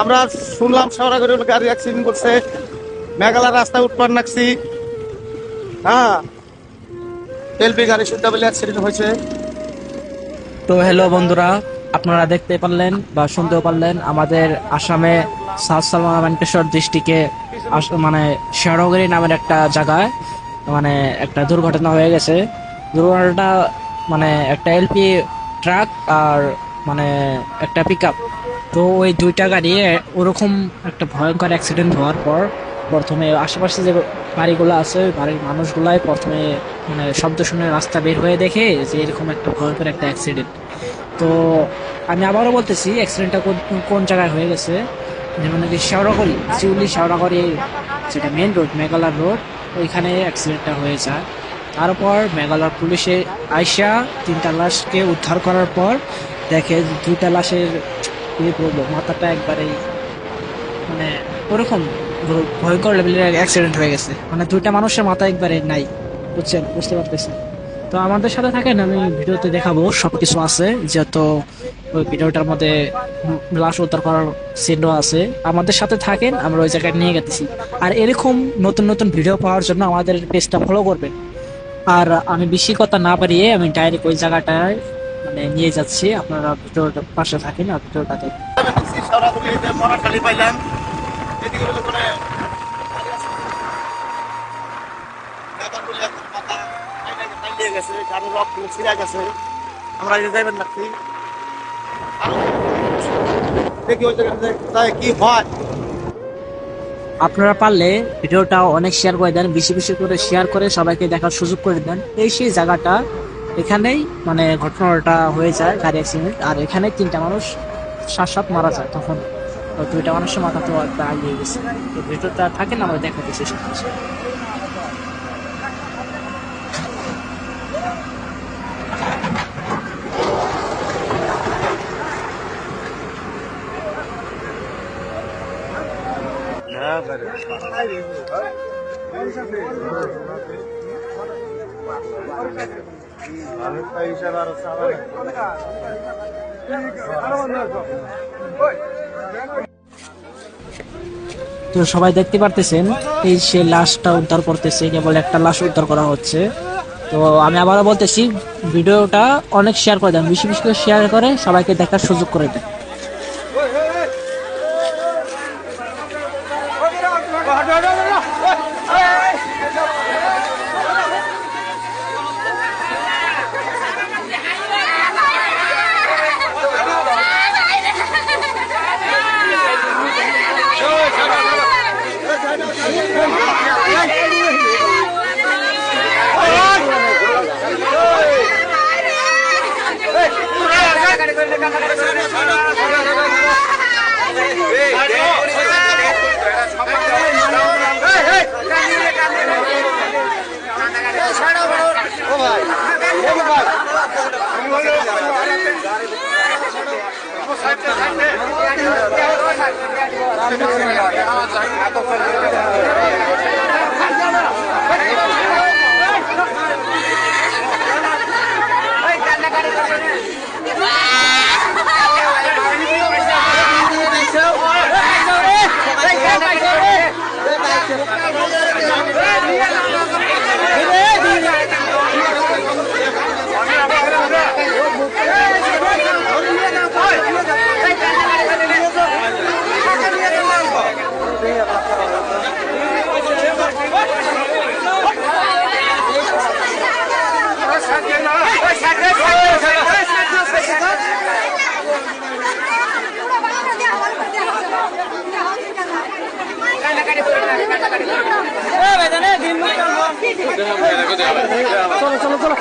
আমরা শুনলাম সারাগরি গাড়ি অ্যাক্সিডেন্ট করছে, মেঘালয় রাস্তায় উৎপাদ নাকছি। হ্যাঁ, এলপি গাড়ি শুদ্ধা বলে অ্যাক্সিডেন্ট হয়েছে। তো হ্যালো বন্ধুরা, আপনারা দেখতে পারলেন বা শুনতেও পারলেন আমাদের আসামে সাউথ সালমানকেশ্বর ডিস্ট্রিক্টে মানে শেয়ারগিরি নামের একটা জায়গায় মানে একটা দুর্ঘটনা হয়ে গেছে। দুর্ঘটনাটা মানে একটা এলপি ট্রাক আর মানে একটা পিকআপ, তো ওই দুইটা গাড়ি ওরকম একটা ভয়ঙ্কর অ্যাক্সিডেন্ট হওয়ার পর প্রথমে আশেপাশে যে বাড়িগুলো আছে ওই বাড়ির মানুষগুলাই প্রথমে মানে শব্দ শুনে রাস্তা বের হয়ে দেখে যে এরকম একটা ভয়ঙ্কর একটা অ্যাক্সিডেন্ট। তো আমি আবারও বলতেছি অ্যাক্সিডেন্টটা কোন জায়গায় হয়ে গেছে, যেমন নাকি শেওড়াগড়ি, চিউলি শেওড়াগড়ি যেটা মেন রোড মেঘালয় রোড, ওইখানে অ্যাক্সিডেন্টটা হয়ে যায়। তারপর মেঘালয় পুলিশে আইসা 3টা লাশকে উদ্ধার করার পর দেখে 2টা লাশের মাথাটা একবারেই মানে ওরকম ভয়ঙ্কর লেভেলের অ্যাক্সিডেন্ট হয়ে গেছে, মানে 2টা মানুষের মাথা একবারে নাই, বুঝতে পারতেছি। তো আমাদের সাথে থাকেন, আমি ভিডিওতে দেখাবো সবকিছু আছে, যেহেতু ওই ভিডিওটার মধ্যে লাশ উদ্ধার করার সিনও আছে। আমাদের সাথে থাকেন, আমরা ওই জায়গায় নিয়ে গেছি। আর এরকম নতুন নতুন ভিডিও পাওয়ার জন্য আমাদের পেজটা ফলো করবেন। আর আমি বেশি কথা না বাড়িয়ে আমি ডাইরেক্ট ওই জায়গাটায় মানে নিয়ে যাচ্ছি, আপনারা ভিডিওটার পাশে থাকেন আর ভিডিওটা দেখেন। মরাখালী পাইলাম, এদিকে হলো করে গেছে, গাড়ির রকগুলো ছিঁড়া গেছে। আমরা যাইবেন নাকি দেখি ওই জায়গায় কি হয়। আপনারা পারলে ভিডিওটা অনেক শেয়ার করে দেন, বেশি বেশি করে শেয়ার করে সবাইকে দেখার সুযোগ করে দেন। এই সেই জায়গাটা, এখানেই মানে ঘটনাটা হয়ে যায় গাড়ি অ্যাক্সিডেন্ট, আর এখানে 3টা মানুষ সাত মারা যায়। তখন 2টা মানুষের মাথা তো একটা আগিয়ে গেছে। তো ভিডিওটা থাকেন, আমরা দেখাতে চেষ্টা করছি। তো সবাই দেখতে পারতেছেন এই সে লাশটা উদ্ধার করতেছে, কেবল একটা লাশ উদ্ধার করা হচ্ছে। তো আমি আবারও বলতেছি ভিডিওটা অনেক শেয়ার করে দেন, বেশি বেশি করে শেয়ার করে সবাইকে দেখার সুযোগ করে দেন। চলো চলো।